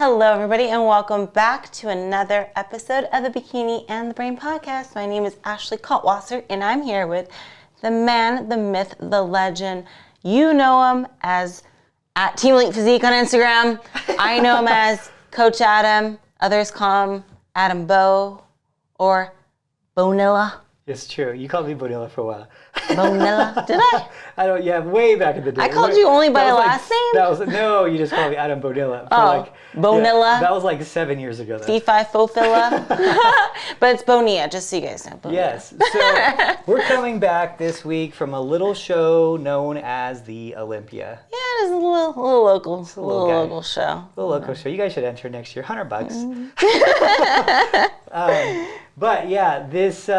Hello, everybody, and welcome back to another episode of the Bikini and the Brain podcast. My name is Ashley Kaltwasser, and I'm here with the man, the myth, the legend. You know him as at Team Elite Physique on Instagram. I know him as Coach Adam. Others call him Adam Bo or Bonilla. It's true. You called me Bonilla for a while. Bonilla? Did I? I don't. Yeah, way back in the day. I called you only by a last name? No, you just called me Adam Bonilla. Bonilla. Yeah, that was like 7 years ago. Fee-fi fofilla. But it's Bonilla, just so you guys know. Bonilla. Yes. So we're coming back this week from a little show known as the Olympia. Yeah, it is a little local. It's a little local show. A little local show. You guys should enter next year. $100. But yeah, this.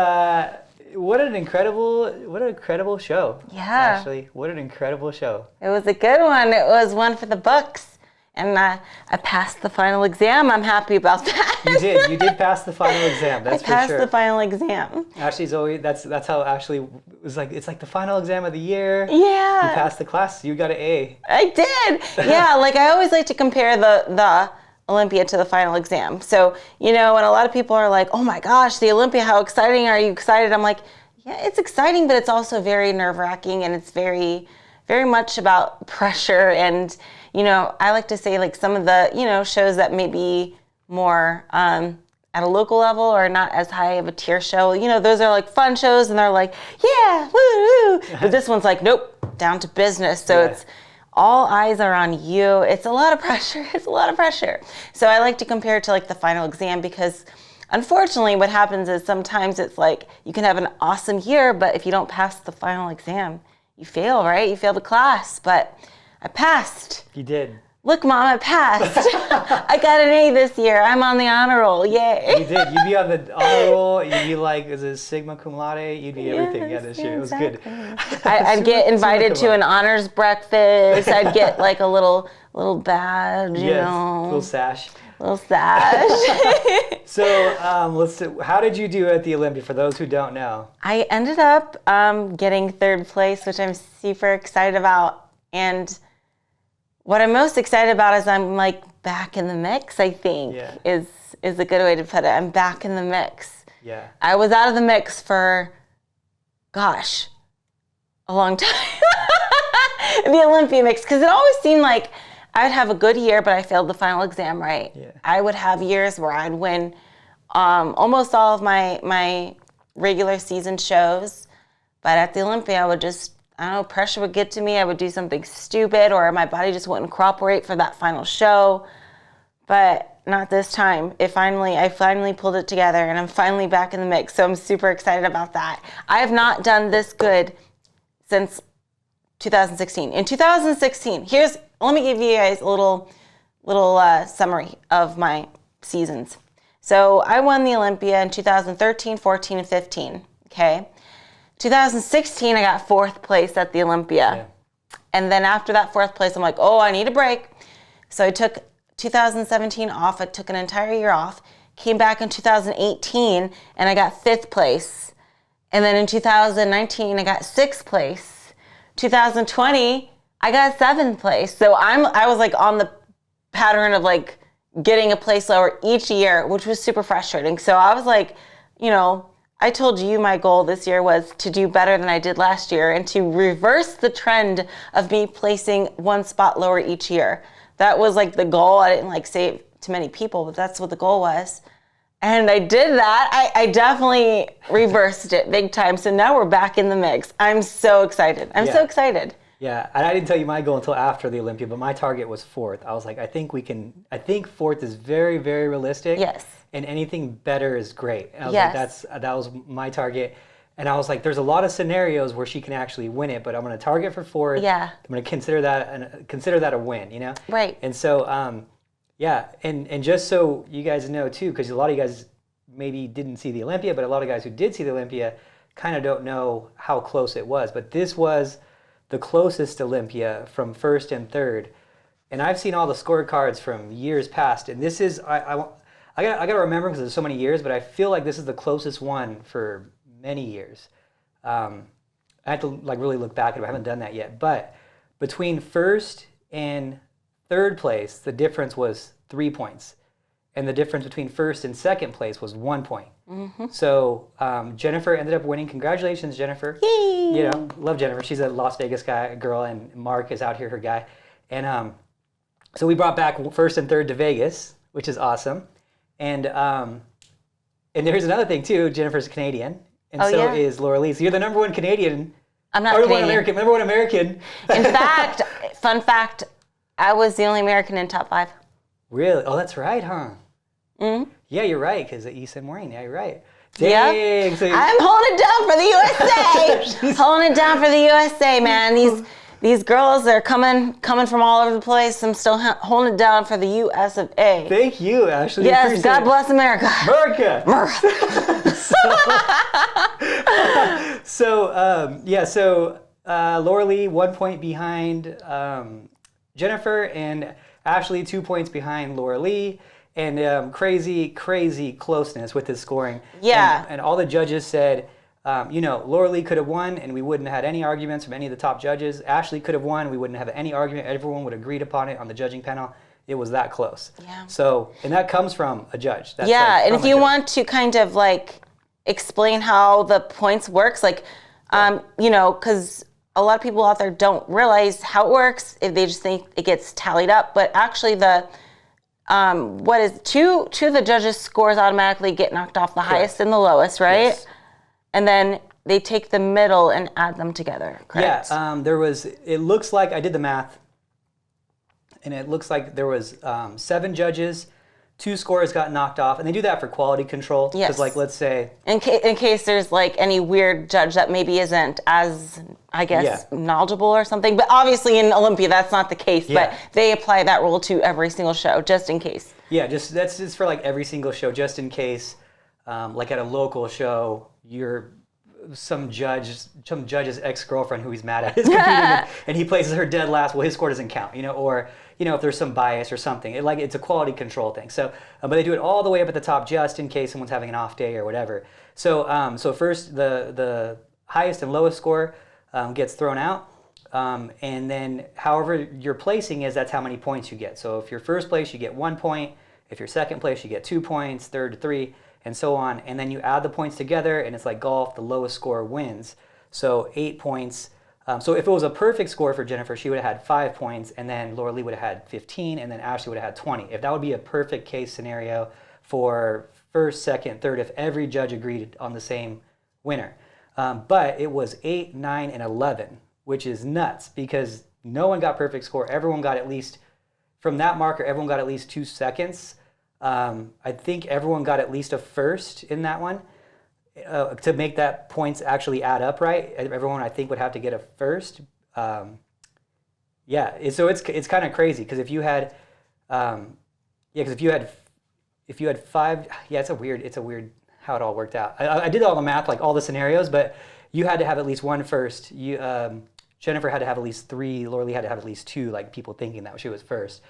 What an incredible show. Yeah. Actually, what an incredible show. It was a good one. It was one for the books. And I passed the final exam. I'm happy about that. You did. You did pass the final exam. That's for sure. I passed the final exam. Ashley's always that's how Ashley was like. It's like the final exam of the year. Yeah. You passed the class. You got an A. I did. Yeah. Like I always like to compare the Olympia to the final exam. So, you know, and a lot of people are like, oh my gosh, the Olympia, how exciting. Are you excited? I'm like, yeah, it's exciting, but it's also very nerve-wracking, and it's very, very much about pressure. And, you know, I like to say like some of the, you know, shows that may be more at a local level or not as high of a tier show, you know, those are like fun shows and they're like, yeah, woo, woo. But this one's like, nope, down to business. So it's all eyes are on you. It's a lot of pressure. It's a lot of pressure. So I like to compare it to like the final exam because unfortunately what happens is sometimes it's like you can have an awesome year, but if you don't pass the final exam, you fail, right? You fail the class, but I passed. You did. Look, Mom, I passed. I got an A this year. I'm on the honor roll. Yay. You did. You'd be on the honor roll. You'd be like, is it Sigma Cum Laude? You'd be everything. Yeah, this year. It was good. I'd get invited to an honors breakfast. I'd get like a little badge, you know. Little sash. Little sash. So let's see. How did you do at the Olympia, for those who don't know? I ended up getting third place, which I'm super excited about. And what I'm most excited about is I'm like back in the mix, I think, is a good way to put it. I'm back in the mix. Yeah. I was out of the mix for, gosh, a long time. The Olympia mix, because it always seemed like I would have a good year, but I failed the final exam, right? Yeah. I would have years where I'd win almost all of my regular season shows, but at the Olympia, I would just, I don't know, pressure would get to me. I would do something stupid, or my body just wouldn't cooperate for that final show. But not this time. I finally pulled it together, and I'm finally back in the mix. So I'm super excited about that. I have not done this good since 2016. In 2016, let me give you guys a little summary of my seasons. So I won the Olympia in 2013, 14, and 15. Okay. 2016, I got fourth place at the Olympia. Yeah. And then after that fourth place, I'm like, oh, I need a break. So I took 2017 off. I took an entire year off, came back in 2018, and I got fifth place. And then in 2019, I got sixth place. 2020, I got seventh place. So I was like on the pattern of like getting a place lower each year, which was super frustrating. So I was like, you know, I told you my goal this year was to do better than I did last year and to reverse the trend of me placing one spot lower each year. That was like the goal. I didn't like say it to many people, but that's what the goal was. And I did that. I definitely reversed it big time. So now we're back in the mix. I'm so excited. I'm so excited. Yeah, and I didn't tell you my goal until after the Olympia, but my target was fourth. I was like, I think fourth is very, very realistic. Yes. And anything better is great. And I was like, that was my target. And I was like, there's a lot of scenarios where she can actually win it, but I'm going to target for fourth. Yeah. I'm going to consider that a win, you know? Right. And so, and just so you guys know too, because a lot of you guys maybe didn't see the Olympia, but a lot of guys who did see the Olympia kind of don't know how close it was. But this was the closest Olympia from first and third. And I've seen all the scorecards from years past, and this is, I gotta remember because there's so many years, but I feel like this is the closest one for many years. I have to like really look back at it. I haven't done that yet. But between first and third place, the difference was 3 points. And the difference between first and second place was 1 point. So Jennifer ended up winning. Congratulations, Jennifer. Yay! You know, love Jennifer. She's a Las Vegas girl, and Mark is out here, her guy. And so we brought back first and third to Vegas, which is awesome. And there's another thing too. Jennifer's Canadian, and so is Laura Lee. So you're the number one Canadian. I'm not Canadian. Number one American. In fact, fun fact, I was the only American in top 5. Really? Oh, that's right, huh? Mm-hmm. Yeah, you're right, because you said Maureen. Yeah, you're right. Dang. Yeah. So I'm holding it down for the USA. Holding it down for the USA, man. These girls are coming from all over the place. I'm still holding it down for the US of A. Thank you, Ashley. Yes, God bless America. America. So Laura Lee 1 point behind Jennifer, and Ashley 2 points behind Laura Lee. And crazy closeness with his scoring. Yeah. And all the judges said, Laura Lee could have won, and we wouldn't have had any arguments from any of the top judges. Ashley could have won, we wouldn't have any argument. Everyone would have agreed upon it on the judging panel. It was that close. Yeah. So, and that comes from a judge. That's and if you want to kind of like explain how the points works, like, because a lot of people out there don't realize how it works. If they just think it gets tallied up, but actually two of the judges' scores automatically get knocked off, the highest and the lowest, right? Yes. And then they take the middle and add them together, correct? Yeah, it looks like, I did the math, and it looks like there was 7 judges, 2 scores got knocked off, and they do that for quality control. Yes. Because, like, let's say... In case there's, like, any weird judge that maybe isn't as, I guess, knowledgeable or something. But obviously in Olympia, that's not the case. Yeah. But they apply that rule to every single show, just in case. Yeah, that's just for, like, every single show, just in case, like, at a local show, you're... some judge's ex-girlfriend who he's mad at is competing and he places her dead last. Well, his score doesn't count, or if there's some bias or something. It's a quality control thing. So, but they do it all the way up at the top just in case someone's having an off day or whatever. So, first the highest and lowest score gets thrown out, and then however your placing is, that's how many points you get. So if you're first place, you get 1 point. If you're second place, you get 2 points. Third, 3. And so on, and then you add the points together, and it's like golf, the lowest score wins. So 8 points. So if it was a perfect score for Jennifer, she would have had 5 points, and then Laura Lee would have had 15, and then Ashley would have had 20. If that would be a perfect case scenario for first, second, third, if every judge agreed on the same winner. But it was 8, 9, and 11, which is nuts, because no one got perfect score. Everyone got at least, from that marker, everyone got at least 2 seconds. I think everyone got at least a first in that one to make that points actually add up right. Everyone, I think, would have to get a first. So it's kind of crazy, because if you had, if you had 5, it's a weird how it all worked out. I did all the math, like all the scenarios, but you had to have at least 1 first. Jennifer had to have at least 3. Laura Lee had to have at least 2, like people thinking that she was first.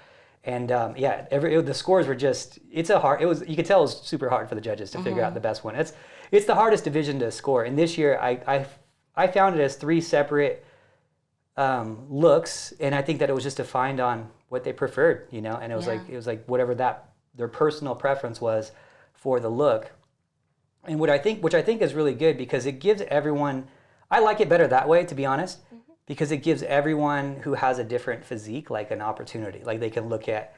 And the scores were just, you could tell it was super hard for the judges to figure out the best one. It's the hardest division to score. And this year I found it as 3 separate looks, and I think that it was just defined on what they preferred, and it was like whatever their personal preference was for the look. And which I think is really good, because it gives everyone, I like it better that way, to be honest. Because it gives everyone who has a different physique like an opportunity. Like they can look at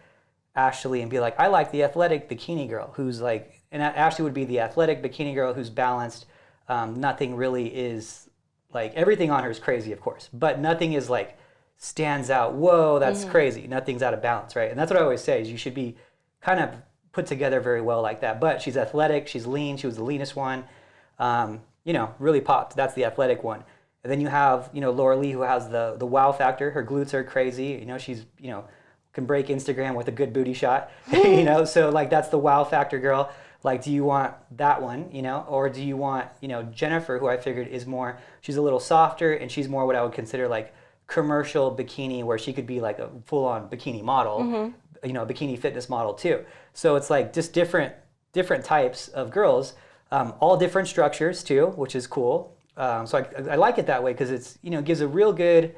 Ashley and be like, I like the athletic bikini girl who's like, and Ashley would be the athletic bikini girl who's balanced. Nothing really is like, everything on her is crazy, of course, but nothing is like stands out. Whoa, that's crazy. Nothing's out of balance, right? And that's what I always say, is you should be kind of put together very well like that. But she's athletic, she's lean, she was the leanest one, really popped. That's the athletic one. And then you have, Laura Lee, who has the wow factor. Her glutes are crazy. She's, can break Instagram with a good booty shot. So like that's the wow factor girl. Like, do you want that one, or do you want, Jennifer, who I figured is more, she's a little softer, and she's more what I would consider like commercial bikini, where she could be like a full-on bikini model, bikini fitness model too. So it's like just different types of girls, all different structures too, which is cool. So I like it that way, because it's, gives a real good,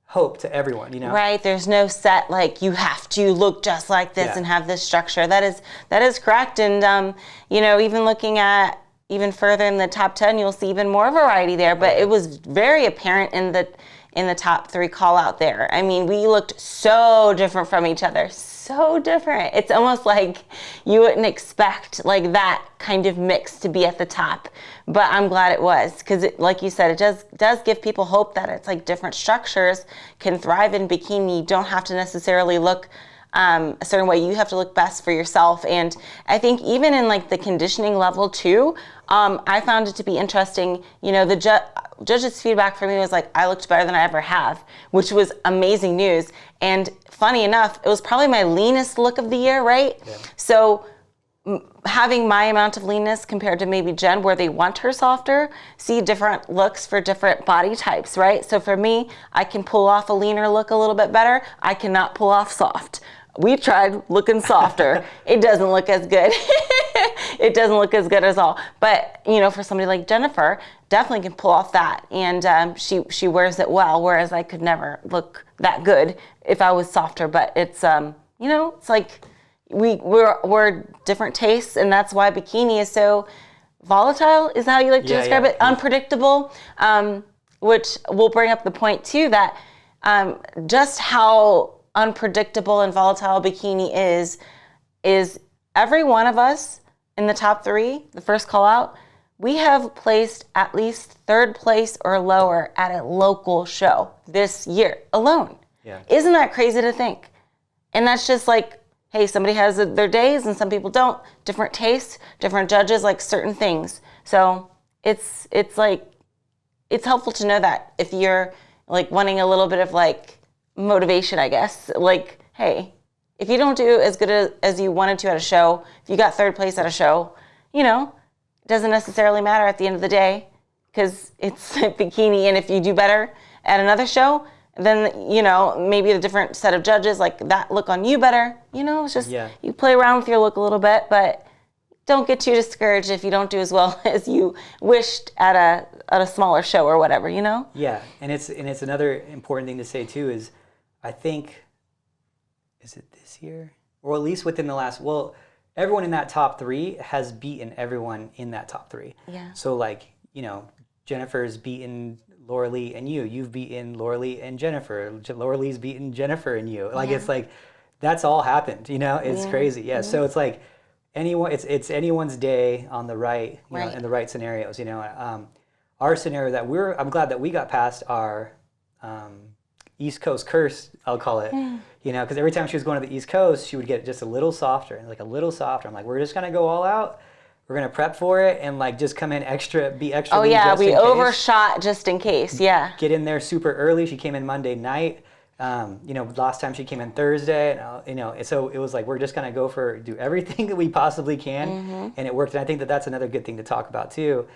hope to everyone, you know? Right. There's no set, like, you have to look just like this and have this structure. That is correct. And, you know, even looking at even further in the top 10, you'll see even more variety there. But it was very apparent in the top 3 call out there. I mean, we looked so different from each other. So different. It's almost like you wouldn't expect like that kind of mix to be at the top. But I'm glad it was, because like you said, it does give people hope that it's like different structures can thrive in bikini. You don't have to necessarily look a certain way. You have to look best for yourself. And I think even in like the conditioning level too, I found it to be interesting. You know, the judges' feedback for me was like, I looked better than I ever have, which was amazing news. And funny enough, it was probably my leanest look of the year, right? Yeah. So having my amount of leanness compared to maybe Jen, where they want her softer, see different looks for different body types, right? So for me, I can pull off a leaner look a little bit better. I cannot pull off soft. We tried looking softer. It doesn't look as good. It doesn't look as good as all. But, you know, for somebody like Jennifer, definitely can pull off that. And she wears it well, whereas I could never look that good if I was softer. But it's, you know, it's like we're different tastes, and that's why bikini is so volatile, is how you like to describe it, unpredictable, which will bring up the point too that just how unpredictable and volatile bikini is every one of us in the top 3, the first call out, we have placed at least 3rd place or lower at a local show this year alone. Yeah. Isn't that crazy to think? And that's just like, hey, somebody has their days and some people don't. Different tastes, different judges like certain things. So it's like, it's helpful to know that if you're like wanting a little bit of like motivation, I guess, like, hey, if you don't do as good as you wanted to at a show, if you got 3rd place at a show, you know, it doesn't necessarily matter at the end of the day, because it's bikini. And if you do better at another show, then, you know, maybe a different set of judges like that look on you better. You know, it's just, you play around with your look a little bit, but don't get too discouraged if you don't do as well as you wished at a smaller show or whatever, you know? Yeah, and it's another important thing to say too is, I think, is it this year? Or at least within the last, well, everyone in that top 3 has beaten everyone in that top 3. Yeah. So like, you know, Jennifer's beaten Laura Lee and you. You've beaten Laura Lee and Jennifer. Laura Lee's beaten Jennifer and you. Like, it's like, that's all happened, you know? It's crazy. Yeah. So it's like, it's anyone's day on the right, you know, in the right scenarios, you know? Our scenario that I'm glad that we got past our, East Coast curse, I'll call it, you know, because every time she was going to the East Coast, she would get just a little softer, like a little softer. I'm like, we're just going to go all out. We're going to prep for it and like just come in be extra. Oh yeah, we overshot just in case, yeah. Get in there super early. She came in Monday night. You know, last time she came in Thursday, and, you know, so it was like, we're just going to do everything that we possibly can. And it worked. And I think that that's another good thing to talk about too.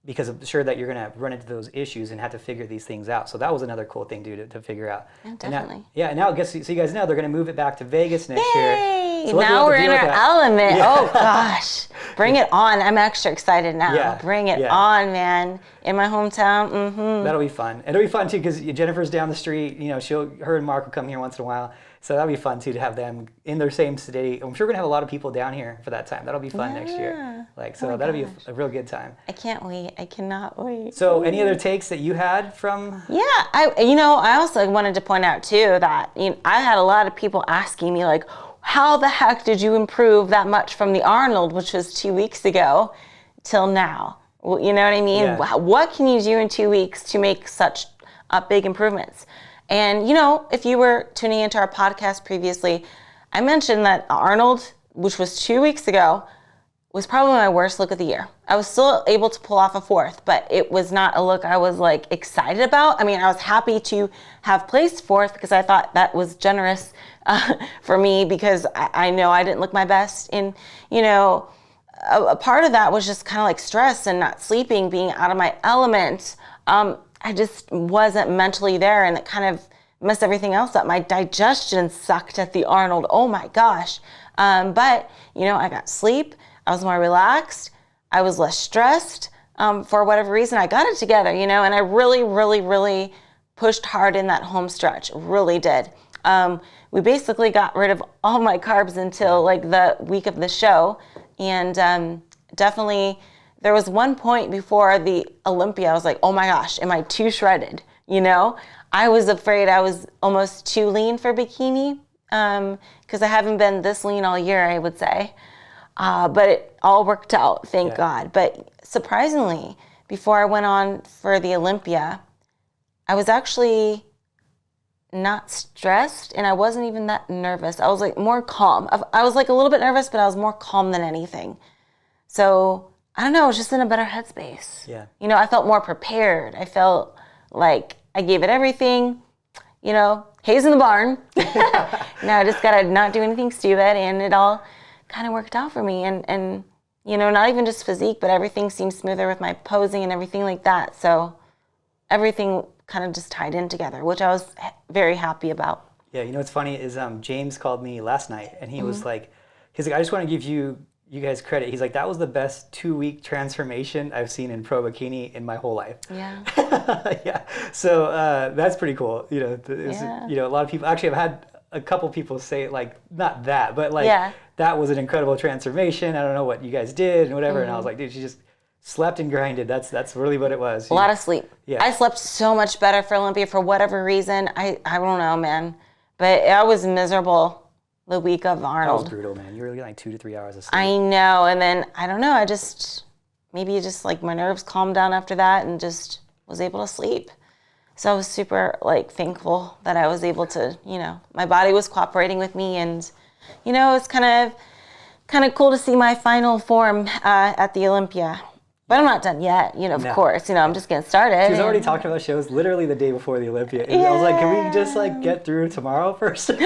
Because I'm sure that you're going to run into those issues and have to figure these things out. So that was another cool thing to figure out. Yeah, definitely. And now I guess, so you guys know they're going to move it back to Vegas next year. So now we're in our element. Yeah. Oh gosh, bring it on. I'm extra excited now. Yeah. Bring it on, man. In my hometown. That'll be fun. It'll be fun too because Jennifer's down the street. You know, her and Mark will come here once in a while. So that'll be fun too to have them in their same city. I'm sure we're gonna have a lot of people down here for that time. That'll be fun next year. Like, so that'll be a real good time. I can't wait. I cannot wait. So any other takes that you had from? Yeah, I also wanted to point out too that I had a lot of people asking me like, how the heck did you improve that much from the Arnold, which was 2 weeks ago, till now? Well, you know what I mean? Yeah. What can you do in 2 weeks to make such big improvements? And, if you were tuning into our podcast previously, I mentioned that Arnold, which was 2 weeks ago, was probably my worst look of the year. I was still able to pull off a 4th, but it was not a look I was like excited about. I mean, I was happy to have placed 4th because I thought that was generous for me because I know I didn't look my best. And, a part of that was just kind of like stress and not sleeping, being out of my element. I just wasn't mentally there, and it kind of messed everything else up. My digestion sucked at the Arnold. Oh my gosh. But, I got sleep. I was more relaxed. I was less stressed. For whatever reason, I got it together, and I really, really, really pushed hard in that home stretch, really did. We basically got rid of all my carbs until like the week of the show. And definitely there was one point before the Olympia, I was like, oh my gosh, am I too shredded? You know, I was afraid I was almost too lean for bikini, because I haven't been this lean all year, I would say. But it all worked out, thank God. But surprisingly, before I went on for the Olympia, I was actually not stressed, and I wasn't even that nervous. I was like more calm. I was like a little bit nervous, but I was more calm than anything. So I don't know, I was just in a better headspace. Yeah. You know, I felt more prepared. I felt like I gave it everything. You know, hay's in the barn. Now I just gotta not do anything stupid, and it all kind of worked out for me. And you know, not even just physique, but everything seemed smoother with my posing and everything like that. So everything kind of just tied in together, which I was very happy about. Yeah, you know what's funny is James called me last night, and he was like, he's like, I just want to give you guys credit. He's like, that was the best 2-week transformation I've seen in pro bikini in my whole life. Yeah. Yeah. So that's pretty cool. You know, you know, a lot of people actually, I've had a couple people say like, not that, but like that was an incredible transformation. I don't know what you guys did and whatever. And I was like, dude, she just slept and grinded. That's really what it was. A lot of sleep. Yeah. I slept so much better for Olympia for whatever reason. I don't know, man. But I was miserable the week of Arnold. That was brutal, man. You were getting like 2 to 3 hours of sleep. I know. And then, I don't know, maybe just like my nerves calmed down after that and just was able to sleep. So I was super like thankful that I was able to, you know, my body was cooperating with me, and, you know, it's kind of cool to see my final form at the Olympia. But I'm not done yet, you know, of course. You know, I'm just getting started. She was already talking about shows literally the day before the Olympia. And I was like, can we just like get through tomorrow first? True.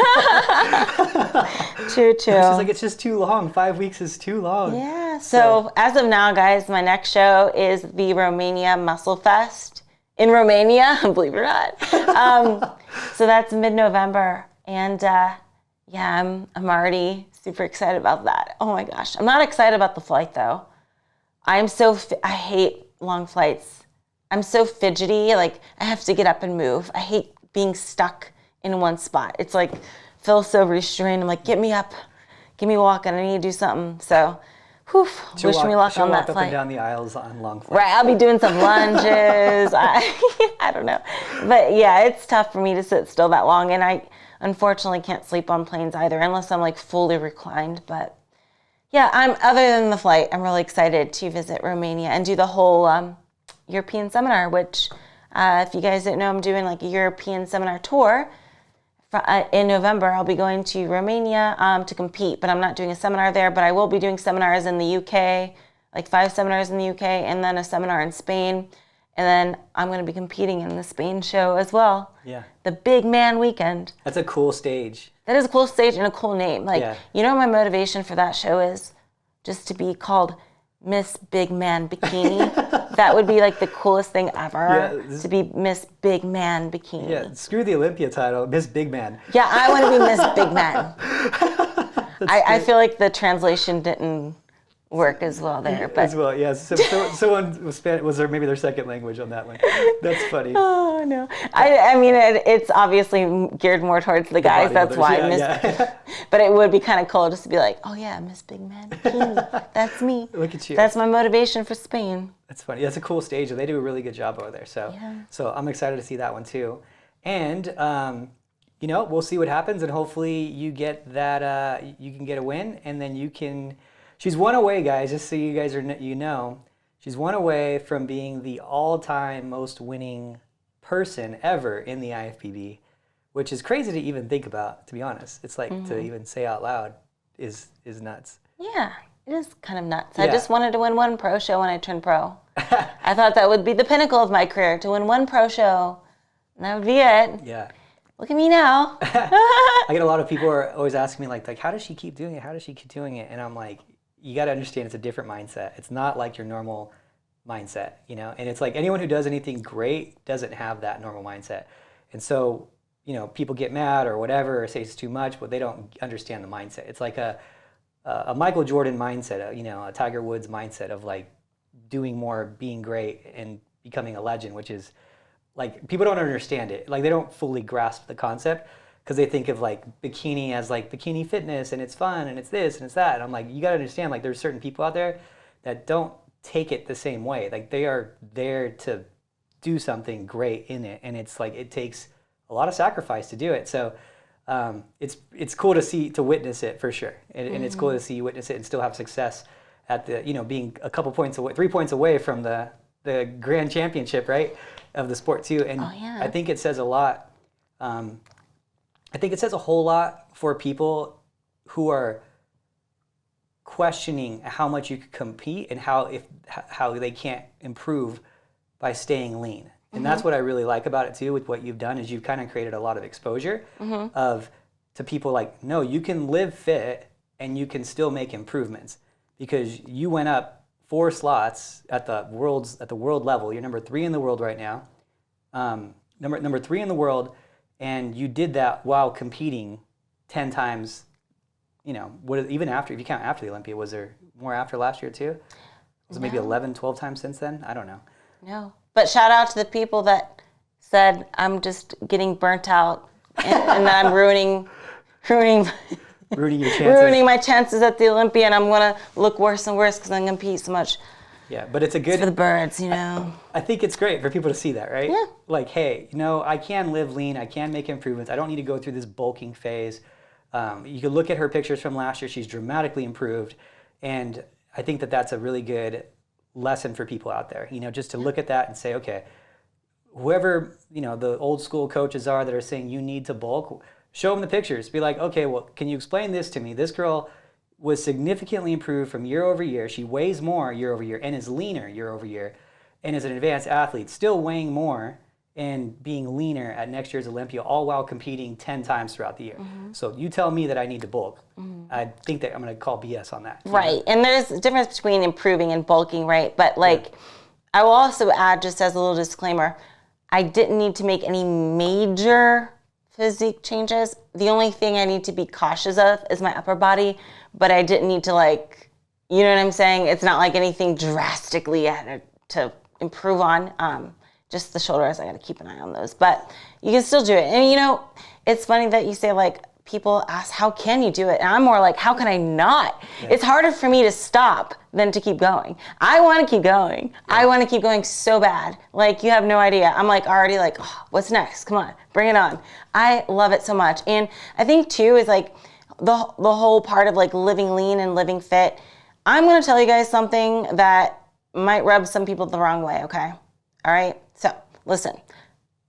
She's like, it's just too long. 5 weeks is too long. Yeah. So as of now, guys, my next show is the Romania Muscle Fest in Romania, believe it or not. So that's mid-November. And yeah, I'm already super excited about that. Oh my gosh. I'm not excited about the flight though. I hate long flights. I'm so fidgety. Like, I have to get up and move. I hate being stuck in one spot. It's like, feels so restrained. I'm like, get me up, get me walking. I need to do something. So, wish me luck on that flight. Up flight. and down the aisles on long flights. Right, I'll be doing some lunges. I don't know. But yeah, it's tough for me to sit still that long. And I unfortunately can't sleep on planes either, unless I'm like fully reclined. But yeah, other than the flight, I'm really excited to visit Romania and do the whole European seminar, which if you guys didn't know, I'm doing like a European seminar tour. In November, I'll be going to Romania to compete, but I'm not doing a seminar there, but I will be doing seminars in the UK, like 5 seminars in the UK, and then a seminar in Spain. And then I'm going to be competing in the Spain show as well. Yeah. The Big Man Weekend. That's a cool stage. That is a cool stage and a cool name. Like, you know what my motivation for that show is? Just to be called Miss Big Man Bikini. That would be like the coolest thing ever, to be Miss Big Man Bikini. Yeah, screw the Olympia title, Miss Big Man. Yeah, I want to be Miss Big Man. I feel like the translation didn't work as well there. But as well, yes. So someone was there maybe their second language on that one. That's funny. Oh no, I mean it's obviously geared more towards the guys. That's why Miss. But it would be kind of cool just to be like, oh yeah, Miss Big Man Bikini. That's me. Look at you. That's my motivation for Spain. That's funny. That's a cool stage. They do a really good job over there. So I'm excited to see that one too. And you know, we'll see what happens, and hopefully you get that. You can get a win, and then you can. She's one away, guys, just so you guys know. She's one away from being the all-time most winning person ever in the IFBB, which is crazy to even think about, to be honest. It's like to even say out loud is nuts. Yeah, it is kind of nuts. Yeah. I just wanted to win one pro show when I turned pro. I thought that would be the pinnacle of my career, to win one pro show, and that would be it. Yeah. Look at me now. I get a lot of people are always asking me, like, how does she keep doing it? How does she keep doing it? And I'm like, you got to understand it's a different mindset. It's not like your normal mindset, you know? And it's like anyone who does anything great doesn't have that normal mindset. And so, you know, people get mad or whatever, or say it's too much, but they don't understand the mindset. It's like a Michael Jordan mindset, you know, a Tiger Woods mindset of like doing more, being great, and becoming a legend, which is like people don't understand it. Like they don't fully grasp the concept because they think of like bikini as like bikini fitness and it's fun and it's this and it's that. And I'm like, you got to understand, like there's certain people out there that don't take it the same way. Like they are there to do something great in it, and it's like it takes a lot of sacrifice to do it. So it's cool to witness it for sure, and it's cool to see you witness it and still have success at the being a couple points away, 3 points away from the grand championship, right, of the sport too. And I think it says a lot. I think it says a whole lot for people who are questioning how much you can compete and how they can't improve by staying lean. And that's what I really like about it too, with what you've done, is you've kind of created a lot of exposure to people like, no, you can live fit and you can still make improvements, because you went up 4 slots at the world level. You're number 3 in the world right now. Number 3 in the world, and you did that while competing 10 times, even after, if you count after the Olympia. Was there more after last year too? Was it maybe 11, 12 times since then? I don't know. No. But shout out to the people that said, I'm just getting burnt out and that I'm ruining your chances. Ruining my chances at the Olympia, and I'm going to look worse and worse because I'm going to compete so much. Yeah, but it's a good... It's for the birds, I think it's great for people to see that, right? Yeah. Like, hey, I can live lean. I can make improvements. I don't need to go through this bulking phase. You can look at her pictures from last year. She's dramatically improved. And I think that that's a really good lesson for people out there, just to look at that and say, okay, whoever, the old school coaches are that are saying you need to bulk, show them the pictures. Be like, okay, well, can you explain this to me? This girl was significantly improved from year over year. She weighs more year over year and is leaner year over year, and is an advanced athlete, still weighing more and being leaner at next year's Olympia, all while competing 10 times throughout the year. So you tell me that I need to bulk. I think that I'm going to call BS on that. Right. And there's a difference between improving and bulking, right? But I will also add, just as a little disclaimer, I didn't need to make any major physique changes. The only thing I need to be cautious of is my upper body, but I didn't need to you know what I'm saying? It's not like anything drastically I had to improve on. Just the shoulders, I got to keep an eye on those. But you can still do it. And it's funny that you say people ask, how can you do it? And I'm more like, how can I not? Yeah. It's harder for me to stop than to keep going. I want to keep going. Yeah. I want to keep going so bad. You have no idea. I'm already oh, what's next? Come on, bring it on. I love it so much. And I think too is the whole part of living lean and living fit. I'm going to tell you guys something that might rub some people the wrong way, okay? All right? So, listen,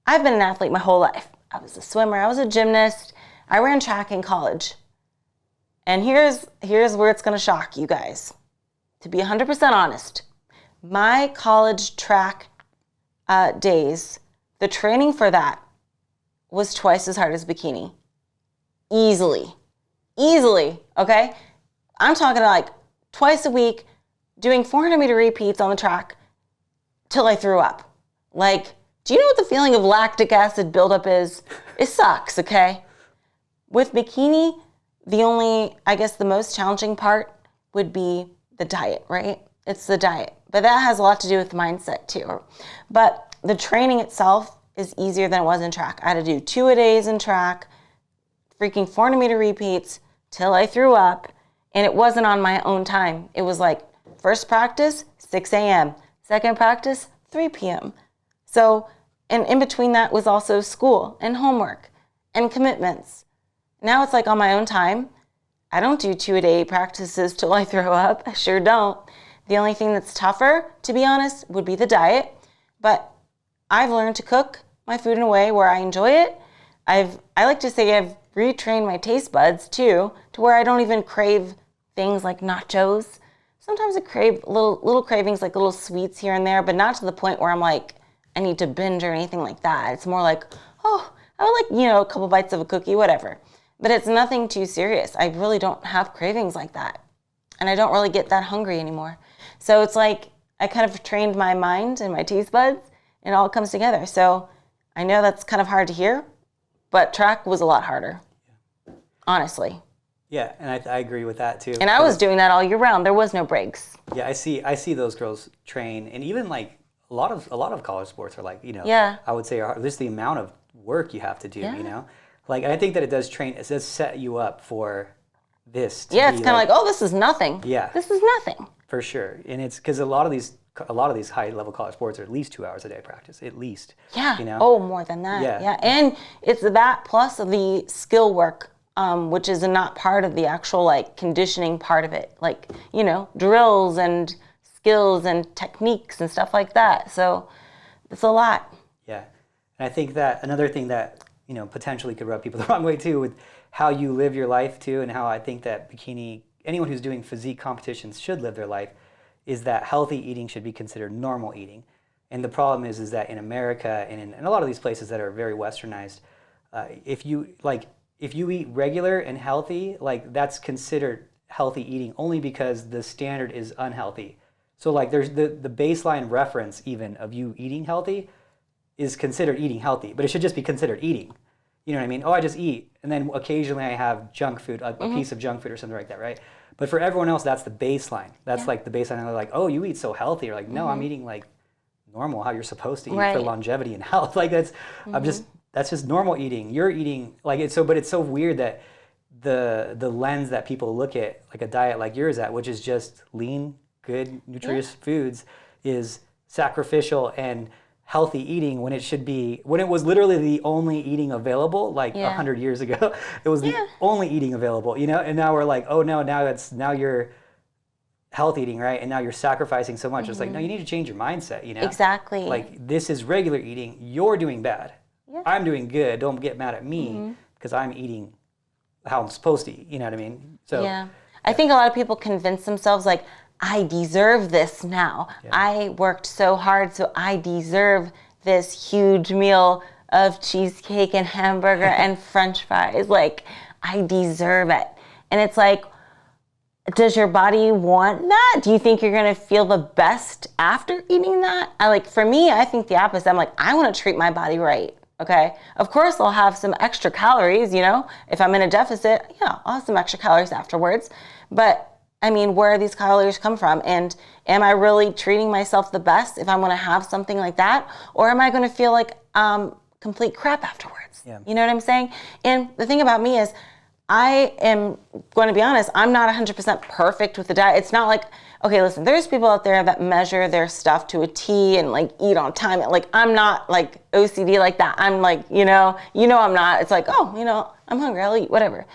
I've been an athlete my whole life. I was a swimmer. I was a gymnast. I ran track in college. And here's where it's going to shock you guys. To be 100% honest, my college track days, the training for that was twice as hard as bikini. Easily, okay? I'm talking twice a week, doing 400-meter repeats on the track till I threw up. Do you know what the feeling of lactic acid buildup is? It sucks, okay? With bikini, the most challenging part would be the diet, right? It's the diet. But that has a lot to do with mindset too. But the training itself is easier than it was in track. I had to do 2-a-days in track, freaking 400-meter repeats till I threw up, and it wasn't on my own time. It was first practice, 6 a.m., second practice, 3 p.m. So, and in between that was also school and homework and commitments. Now it's on my own time. I don't do 2-a-day practices till I throw up. I sure don't. The only thing that's tougher, to be honest, would be the diet. But I've learned to cook my food in a way where I enjoy it. I like to say I've retrained my taste buds too, to where I don't even crave things like nachos. Sometimes I crave little cravings, little sweets here and there, but not to the point where I'm I need to binge or anything like that. It's more oh, I would a couple bites of a cookie, whatever. But it's nothing too serious. I really don't have cravings like that. And I don't really get that hungry anymore. So it's I kind of trained my mind and my taste buds, and it all comes together. So I know that's kind of hard to hear, but track was a lot harder, honestly. Yeah, and I agree with that too. And I was doing that all year round. There was no breaks. Yeah, I see those girls train, and even a lot of college sports are like, Yeah. I would say are just the amount of work you have to do, Yeah. Like, and I think that it does set you up for this. To Yeah, it's kind of like, oh, this is nothing. Yeah. This is nothing. For sure. And it's because a lot of these high level college sports are at least 2 hours a day practice, at least. Yeah. Oh, more than that. Yeah. And it's that plus the skill work, which is not part of the actual like conditioning part of it, like, drills and skills and techniques and stuff like that. So it's a lot. Yeah. And I think that another thing that, potentially could rub people the wrong way too, with how you live your life too, and how I think that anyone who's doing physique competitions should live their life, is that healthy eating should be considered normal eating. And the problem is that in America and in a lot of these places that are very westernized, if you eat regular and healthy, like that's considered healthy eating only because the standard is unhealthy. So like there's the baseline reference even of you eating healthy is considered eating healthy, but it should just be considered eating. You know what I mean? Oh, I just eat, and then occasionally I have junk food, a piece of junk food or something like that, right? But for everyone else, that's the baseline. That's like the baseline. And they're like, oh, you eat so healthy. You're like, no, I'm eating like normal, how you're supposed to eat for longevity and health. Like that's just normal eating. You're eating like it's so, but it's so weird that the lens that people look at like a diet like yours at, which is just lean, good, nutritious foods, is sacrificial and healthy eating when it was literally the only eating available like 100 years ago. It was the only eating available, and now we're like, oh no, now you're health eating, right? And now you're sacrificing so much. It's like, no, you need to change your mindset, Exactly. Like this is regular eating. You're doing bad. Yeah. I'm doing good. Don't get mad at me because I'm eating how I'm supposed to eat. You know what I mean? So I think a lot of people convince themselves like, I deserve this now. Yeah. I worked so hard, so I deserve this huge meal of cheesecake and hamburger and French fries. Like, I deserve it. And it's like, does your body want that? Do you think you're gonna feel the best after eating that? For me, I think the opposite. I'm like, I wanna treat my body right, okay? Of course, I'll have some extra calories, if I'm in a deficit, I'll have some extra calories afterwards. But I mean, where do these calories come from? And am I really treating myself the best if I'm going to have something like that? Or am I going to feel like complete crap afterwards? Yeah. You know what I'm saying? And the thing about me is I am going to be honest, I'm not 100% perfect with the diet. It's not like, okay, listen, there's people out there that measure their stuff to a T and like eat on time. Like I'm not like OCD like that. I'm like, I'm not. It's like, oh, I'm hungry, I'll eat, whatever.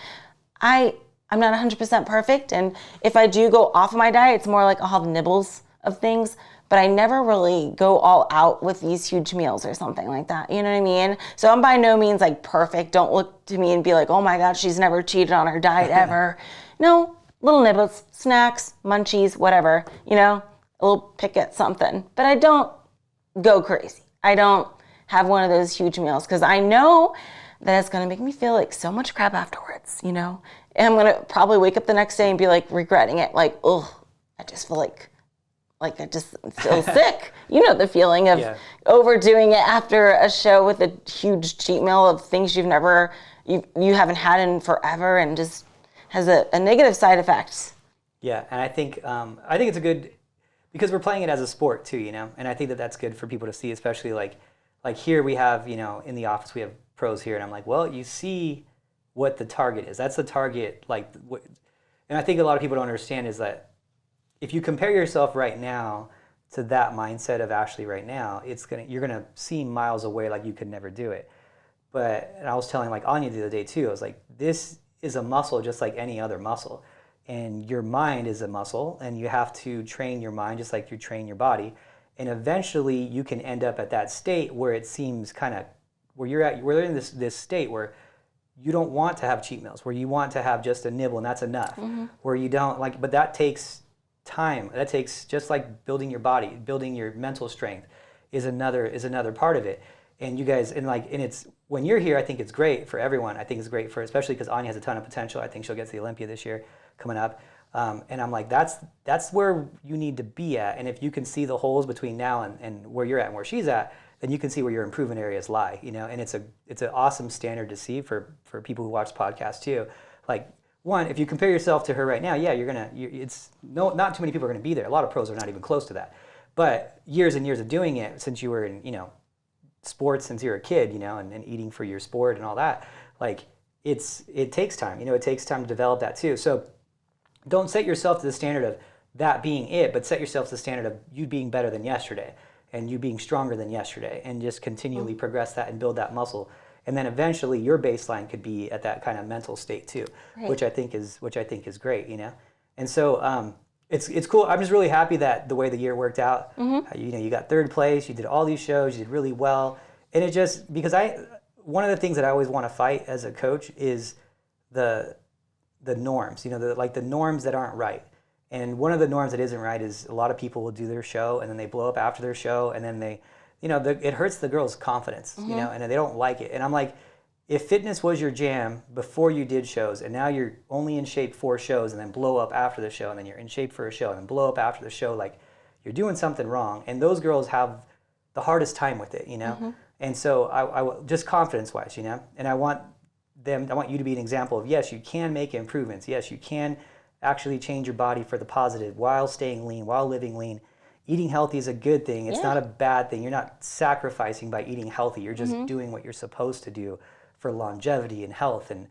I'm not 100% perfect, and if I do go off of my diet, it's more like I'll have nibbles of things, but I never really go all out with these huge meals or something like that, you know what I mean? So I'm by no means like perfect. Don't look to me and be like, oh my God, she's never cheated on her diet ever. No, little nibbles, snacks, munchies, whatever, a little pick at something, but I don't go crazy. I don't have one of those huge meals because I know that it's going to make me feel like so much crap afterwards, and I'm going to probably wake up the next day and be like regretting it. Like, oh, I just feel like I just feel sick. The feeling of overdoing it after a show with a huge cheat meal of things you haven't had in forever and just has a negative side effect. Yeah. And I think it's a good, because we're playing it as a sport too, and I think that that's good for people to see, especially like here we have, in the office, we have pros here. And I'm like, well, you see what the target is. That's the target. And I think a lot of people don't understand is that if you compare yourself right now to that mindset of Ashley right now, you're gonna seem miles away like you could never do it. And I was telling like Anya the other day too, I was like, this is a muscle just like any other muscle. And your mind is a muscle, and you have to train your mind just like you train your body. And eventually you can end up at that state where it seems where you're in this state where you don't want to have cheat meals, where you want to have just a nibble and that's enough, where you don't but that takes time. That takes just like building your body, building your mental strength is another part of it. And you guys, and it's, when you're here, I think it's great for everyone. I think it's great especially because Anya has a ton of potential. I think she'll get to the Olympia this year coming up. And I'm like, that's where you need to be at. And if you can see the holes between now and where you're at and where she's at, then you can see where your improvement areas lie, and it's an awesome standard to see for people who watch podcasts too. Like, one, if you compare yourself to her right now, not too many people are gonna be there. A lot of pros are not even close to that. But years and years of doing it since you were in, sports since you were a kid, and eating for your sport and all that, like it takes time. It takes time to develop that too. So don't set yourself to the standard of that being it, but set yourself to the standard of you being better than yesterday and you being stronger than yesterday, and just continually progress that and build that muscle. And then eventually your baseline could be at that kind of mental state too, right. which I think is great, And so it's cool. I'm just really happy that the way the year worked out. You got third place, you did all these shows, you did really well. And it just, because one of the things that I always want to fight as a coach is the norms, the norms that aren't right. And one of the norms that isn't right is a lot of people will do their show and then they blow up after their show, and then they, it hurts the girls' confidence, and they don't like it. And I'm like, if fitness was your jam before you did shows, and now you're only in shape for shows and then blow up after the show, and then you're in shape for a show and then blow up after the show, like you're doing something wrong. And those girls have the hardest time with it, And so I just confidence-wise, and I want you to be an example of, yes, you can make improvements. Yes, you can actually change your body for the positive while staying lean, while living lean. Eating healthy is a good thing. It's not a bad thing. You're not sacrificing by eating healthy. You're just doing what you're supposed to do for longevity and health and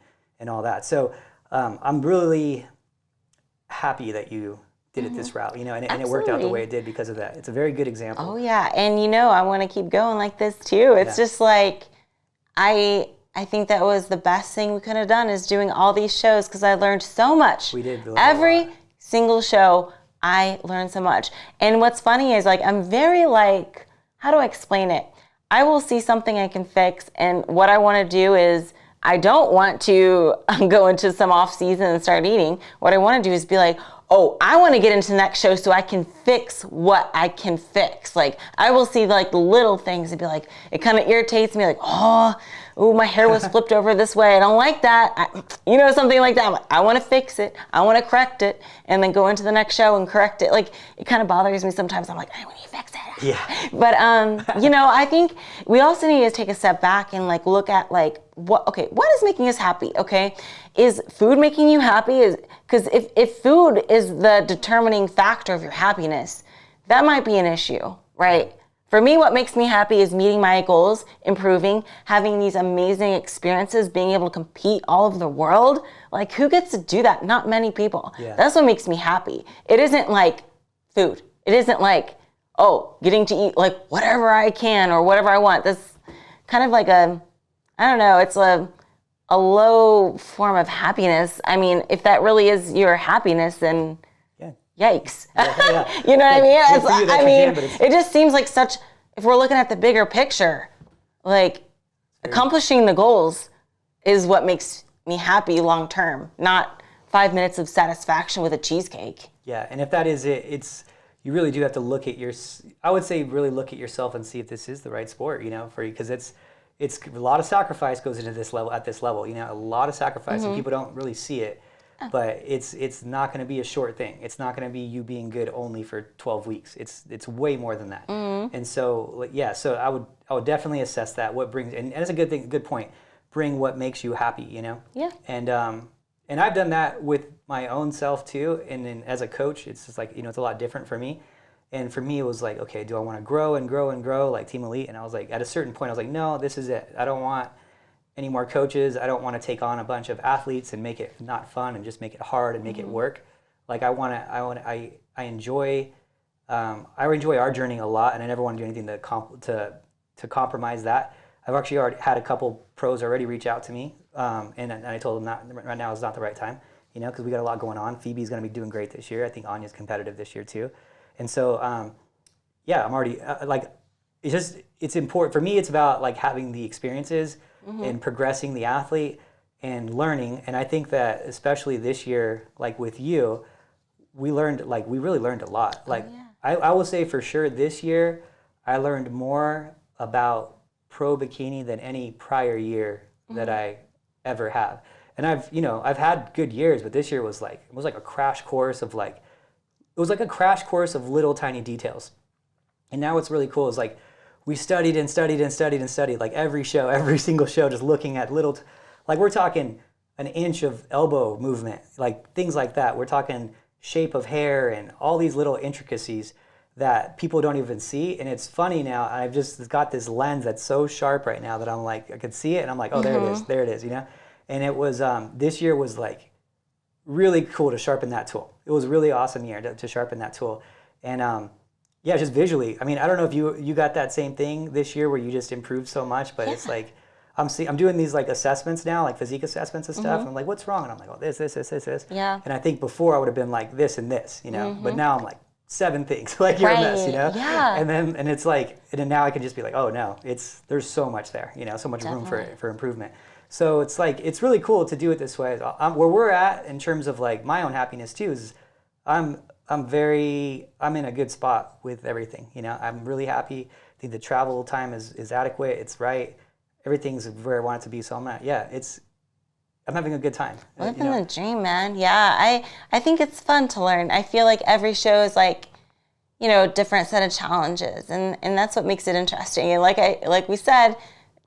all that. So I'm really happy that you did it this route, and it worked out the way it did because of that. It's a very good example. Oh yeah, and I want to keep going like this too. It's just like, I think that was the best thing we could have done, is doing all these shows, because I learned so much. We did. Every single show, I learned so much. And what's funny is, like, I'm very, how do I explain it? I will see something I can fix, and what I want to do is, I don't want to go into some off season and start eating. What I want to do is be like, oh, I want to get into the next show so I can fix what I can fix. Like, I will see the little things and be like, it kind of irritates me, like, my hair was flipped over this way. I don't like that. Something like that. I'm like, I want to fix it. I want to correct it, and then go into the next show and correct it. Like, it kind of bothers me sometimes. I'm like, I want to fix it. Yeah. But, I think we also need to take a step back and look at what is making us happy? Okay. Is food making you happy? Because if food is the determining factor of your happiness, that might be an issue, right? For me, what makes me happy is meeting my goals, improving, having these amazing experiences, being able to compete all over the world. Like, who gets to do that? Not many people. Yeah. That's what makes me happy. It isn't like food. It isn't like, getting to eat whatever I can or whatever I want. That's kind of like it's a low form of happiness. I mean, if that really is your happiness, then yikes. Yeah. You know what I mean? It just seems like if we're looking at the bigger picture, accomplishing the goals is what makes me happy long term, not 5 minutes of satisfaction with a cheesecake. Yeah, and if that is it, you really do have to look at I would say really look at yourself and see if this is the right sport, for you, because it's a lot of sacrifice goes into this level, a lot of sacrifice, and people don't really see it. But it's not going to be a short thing. It's not going to be you being good only for 12 weeks. It's way more than that. And so so I would definitely assess that. What brings, and that's a good point. Bring what makes you happy, Yeah. And I've done that with my own self too. And then as a coach, it's just it's a lot different for me. And for me, it was like, okay, do I want to grow and grow and grow like Team Elite? And I was like, at a certain point, I was like, no, this is it. I don't want any more coaches. I don't want to take on a bunch of athletes and make it not fun and just make it hard and make it work. Like I enjoy our journey a lot, and I never want to do anything to compromise that. I've actually already had a couple pros already reach out to me, and I told them right now is not the right time, because we got a lot going on. Phoebe's going to be doing great this year. I think Anya's competitive this year too, and so I'm already it's important for me. It's about having the experiences and progressing the athlete and learning. And I think that especially this year, with you, we really learned a lot. I will say for sure this year, I learned more about pro bikini than any prior year that I ever have. And I've had good years, but this year was like a crash course of little tiny details. And now what's really cool is we studied and studied and studied and studied, every single show, just looking at little, we're talking an inch of elbow movement, things like that. We're talking shape of hair and all these little intricacies that people don't even see. And it's funny now, I've just got this lens that's so sharp right now that I'm like, I could see it and I'm like, oh, there it is, you know? And it was, this year was like really cool to sharpen that tool. It was a really awesome year to sharpen that tool. And yeah, just visually, I mean, I don't know if you got that same thing this year where you just improved so much, but it's like, I'm doing these like assessments now, like physique assessments and stuff. And I'm like, what's wrong? And I'm like, oh, this. Yeah. And I think before I would have been like this and this, you know, but now I'm like 7 things, like you're a mess, you know? Yeah. And it's like, and then now I can just be like, oh no, there's so much there, you know, so much room for improvement. So it's like, it's really cool to do it this way. Where we're at in terms of like my own happiness too is I'm in a good spot with everything, you know? I'm really happy. I think the travel time is adequate. It's right. Everything's where I want it to be. So I'm having a good time. Living the dream, man. Yeah, I think it's fun to learn. I feel like every show is like, you know, a different set of challenges, and that's what makes it interesting. And like we said,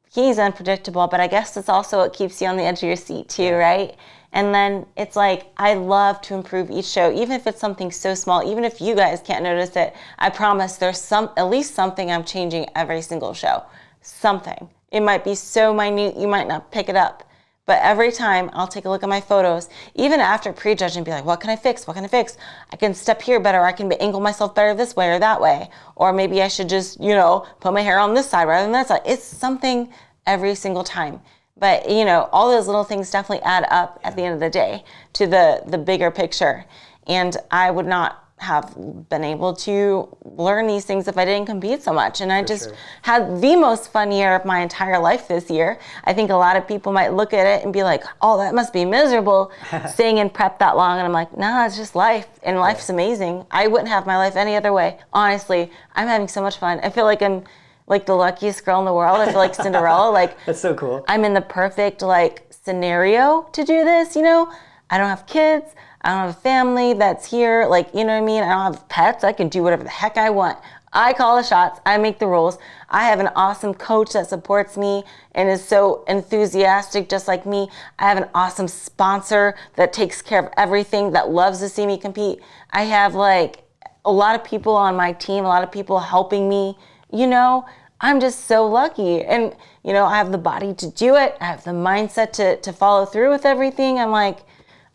bikini's unpredictable, but I guess it's also what keeps you on the edge of your seat too, right? And then it's like, I love to improve each show, even if it's something so small, even if you guys can't notice it. I promise there's at least something I'm changing every single show. Something. It might be so minute you might not pick it up. But every time I'll take a look at my photos, even after prejudging, be like, what can I fix? What can I fix? I can step here better. I can angle myself better this way or that way. Or maybe I should just, you know, put my hair on this side rather than that side. It's something every single time. But, you know, all those little things definitely add up at the end of the day to the bigger picture. And I would not have been able to learn these things if I didn't compete so much. And I just had the most fun year of my entire life this year. I think a lot of people might look at it and be like, oh, that must be miserable staying in prep that long. And I'm like, nah, it's just life. And life's amazing. I wouldn't have my life any other way. Honestly, I'm having so much fun. I feel like I'm like the luckiest girl in the world. I feel like Cinderella. Like, that's so cool. I'm in the perfect like scenario to do this, you know? I don't have kids. I don't have a family that's here, like, you know what I mean? I don't have pets. I can do whatever the heck I want. I call the shots. I make the rules. I have an awesome coach that supports me and is so enthusiastic just like me. I have an awesome sponsor that takes care of everything, that loves to see me compete. I have like a lot of people on my team, a lot of people helping me, you know? I'm just so lucky. And, you know, I have the body to do it. I have the mindset to follow through with everything. I'm like,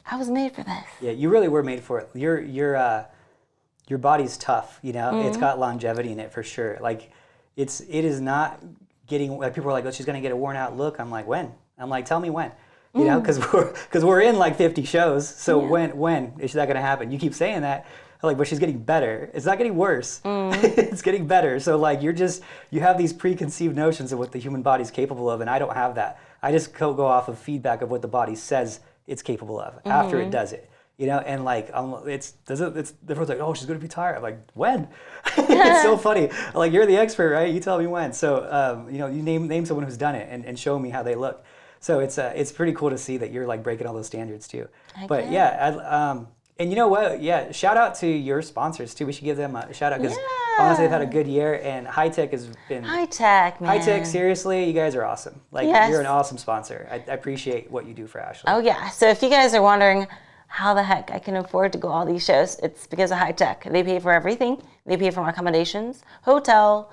I was made for this. Yeah, you really were made for it. Your body's tough, you know. It's got longevity in it for sure. Like, it is not getting. Like, people are like, oh, she's gonna get a worn out look. I'm like, when? I'm like, tell me when. You know, because we're in like 50 shows. So when is that gonna happen? You keep saying that. I'm like, but she's getting better. It's not getting worse. It's getting better. So like, you have these preconceived notions of what the human body's capable of, and I don't have that. I just go off of feedback of what the body says it's capable of after it does it, you know. And like, it's everyone's like, oh, she's gonna be tired. I'm like, when? It's so funny. I'm like, you're the expert, right? You tell me when. So you know, you name someone who's done it and show me how they look. So it's pretty cool to see that you're like breaking all those standards too. And you know what? Yeah, shout out to your sponsors too. We should give them a shout out because honestly, they've had a good year, and High Tech has been High Tech, man. High Tech, seriously, you guys are awesome. Like, you're an awesome sponsor. I appreciate what you do for Ashley. Oh yeah. So if you guys are wondering how the heck I can afford to go all these shows, it's because of High Tech. They pay for everything. They pay for my accommodations, hotel,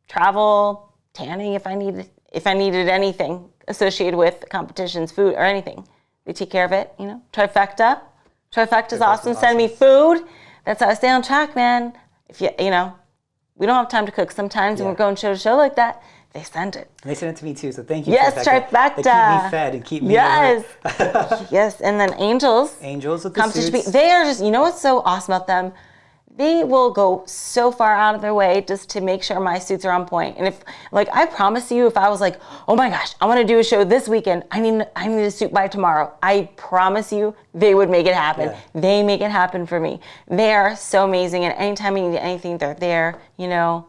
travel, tanning if I needed anything associated with competitions, food or anything. They take care of it. You know, trifecta. Trifecta's awesome. Send me food. That's how I stay on track, man. If you know, we don't have time to cook sometimes, and we're going show to show like that. They send it. And they send it to me too, so thank you. Yes, trifecta. They keep me fed and keep me yes, and then Angels with the suits. They are just, you know what's so awesome about them? They will go so far out of their way just to make sure my suits are on point. And if, like, I promise you, if I was like, oh my gosh, I want to do a show this weekend, I need a suit by tomorrow, I promise you, they would make it happen. Yeah. They make it happen for me. They are so amazing. And anytime I need anything, they're there, you know.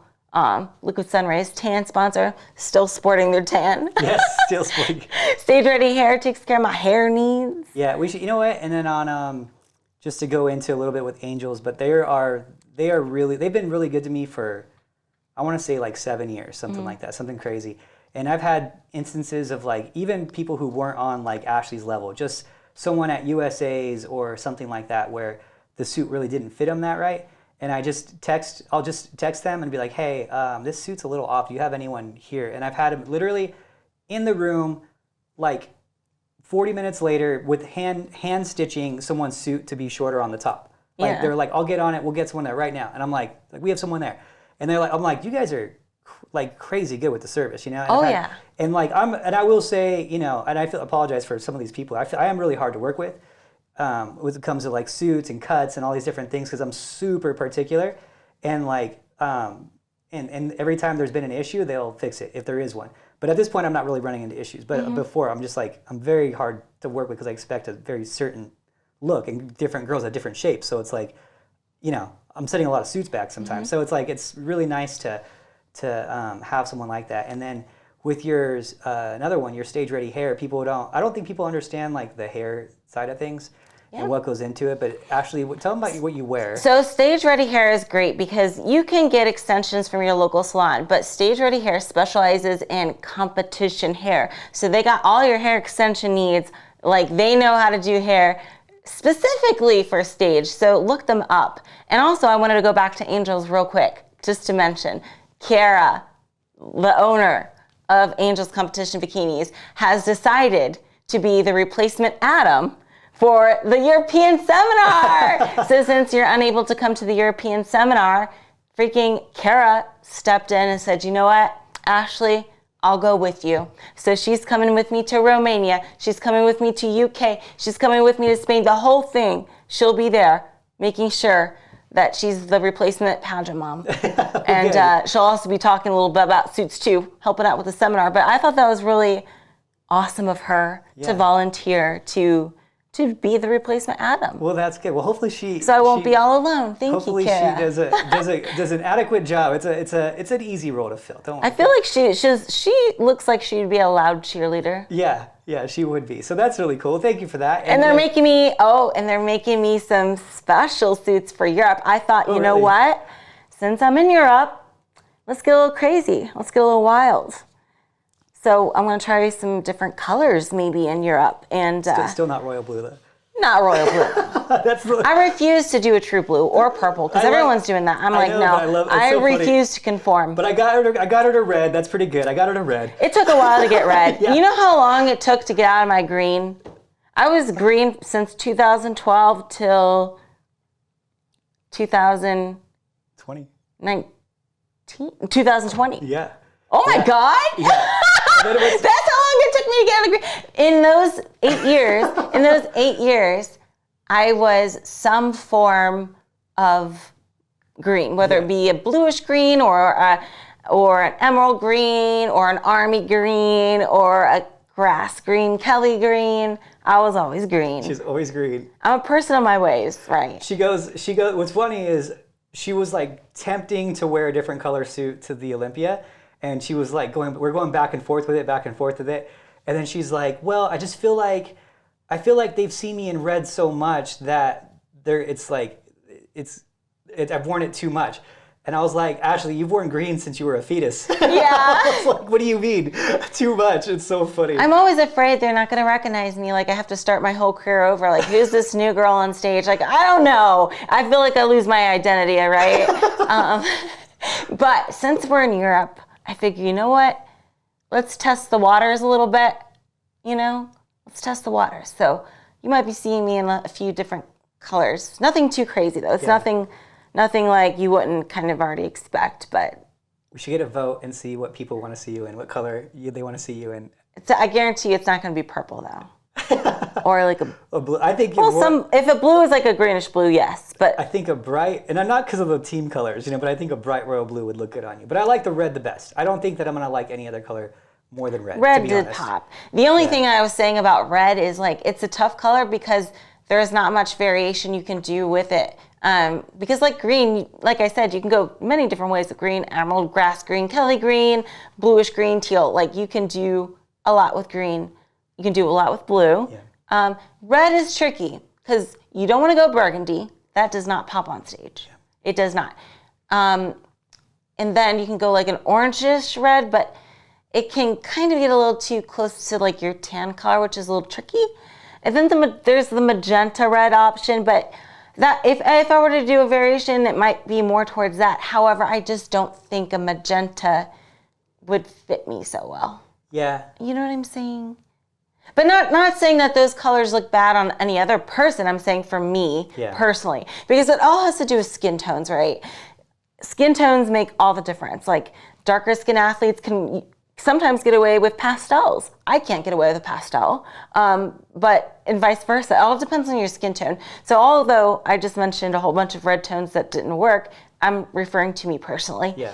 Liquid Sunrays, tan sponsor, still sporting their tan. Yes, still sporting. Stage Ready Hair takes care of my hair needs. Yeah, we should, you know what? And then on, just to go into a little bit with Angels, but they've been really good to me for, I want to say like 7 years, something like that, something crazy. And I've had instances of like, even people who weren't on like Ashley's level, just someone at USA's or something like that, where the suit really didn't fit them that right. and I'll just text them and be like, hey, this suit's a little off. Do you have anyone here? And I've had them literally in the room, like 40 minutes later, with hand stitching someone's suit to be shorter on the top. Like they're like, I'll get on it. We'll get someone there right now. And I'm like we have someone there. And they're like, I'm like, you guys are like crazy good with the service, you know? And and like I will say, you know, and I apologize for some of these people. I am really hard to work with when it comes to like suits and cuts and all these different things, because I'm super particular. And like and every time there's been an issue, they'll fix it if there is one. But at this point, I'm not really running into issues. But before, I'm just like, I'm very hard to work with because I expect a very certain look, and different girls have different shapes. So it's like, you know, I'm setting a lot of suits back sometimes. So it's like, it's really nice to have someone like that. And then with yours, another one, your stage ready hair, I don't think people understand like the hair side of things and what goes into it. But Ashley, tell them about what you wear. So stage ready hair is great because you can get extensions from your local salon, but stage ready hair specializes in competition hair. So they got all your hair extension needs. Like, they know how to do hair specifically for stage. So look them up. And also, I wanted to go back to Angels real quick, just to mention, Kiara, the owner of Angels Competition Bikinis, has decided to be the replacement Adam for the European seminar. So since you're unable to come to the European seminar, freaking Kiara stepped in and said, you know what, Ashley, I'll go with you. So she's coming with me to Romania. She's coming with me to UK. She's coming with me to Spain. The whole thing, she'll be there making sure that she's the replacement pageant mom. And she'll also be talking a little bit about suits too, helping out with the seminar. But I thought that was really awesome of her to volunteer to be the replacement Adam. Well, that's good. Well, hopefully she. So I won't be all alone. Thank you, hopefully Kara. she does an adequate job. It's an easy role to fill. Don't. I feel like she looks like she'd be a loud cheerleader. Yeah, she would be. So that's really cool. Thank you for that. And they're making me some special suits for Europe. I thought, you know what? Since I'm in Europe, let's get a little crazy. Let's get a little wild. So I'm going to try some different colors maybe in Europe. And still not royal blue though. Not royal blue. I refuse to do a true blue or purple because everyone's doing that. I'm like, no, I refuse to conform. But I got her to red. That's pretty good. I got her to red. It took a while to get red. You know how long it took to get out of my green? I was green since 2012 till 2020. 2020. Yeah. Oh my God. Yeah. That's how long it took me to get out of green. In those 8 years, I was some form of green, whether it be a bluish green or an emerald green or an army green or a grass green, Kelly green. I was always green. She's always green. I'm a person of my ways, right? She goes, what's funny is she was like tempting to wear a different color suit to the Olympia. And she was like we're going back and forth with it. And then she's like, well, I feel like they've seen me in red so much that I've worn it too much. And I was like, Ashley, you've worn green since you were a fetus. Yeah. I was like, what do you mean? Too much. It's so funny. I'm always afraid they're not going to recognize me. Like, I have to start my whole career over. Like, who's this new girl on stage? Like, I don't know. I feel like I lose my identity, right? But since we're in Europe, I figure, you know what? Let's test the waters a little bit, Let's test the waters. So you might be seeing me in a few different colors. Nothing too crazy, though. It's nothing like you wouldn't kind of already expect, but... We should get a vote and see what people want to see you in, what color they want to see you in. I guarantee you it's not going to be purple, though. Or like a blue. I think if a blue is like a greenish blue, yes, but I think a bright, and I'm not because of the team colors, but I think a bright royal blue would look good on you. But I like the red the best. I don't think that I'm gonna like any other color more than red. Red did pop. The only thing I was saying about red is like it's a tough color because there's not much variation you can do with it. Because like green, like I said, you can go many different ways with green: emerald, grass green, Kelly green, bluish green, teal. Like you can do a lot with green. You can do a lot with blue. Yeah. Red is tricky because you don't want to go burgundy. That does not pop on stage. Yeah. It does not. And then you can go like an orangish red, but it can kind of get a little too close to like your tan color, which is a little tricky. And then there's the magenta red option, but that if I were to do a variation, it might be more towards that. However, I just don't think a magenta would fit me so well. Yeah. You know what I'm saying? But not saying that those colors look bad on any other person. I'm saying for me personally, because it all has to do with skin tones, right? Skin tones make all the difference. Like darker skin athletes can sometimes get away with pastels. I can't get away with a pastel, but and vice versa. It all depends on your skin tone. So although I just mentioned a whole bunch of red tones that didn't work, I'm referring to me personally. Yeah.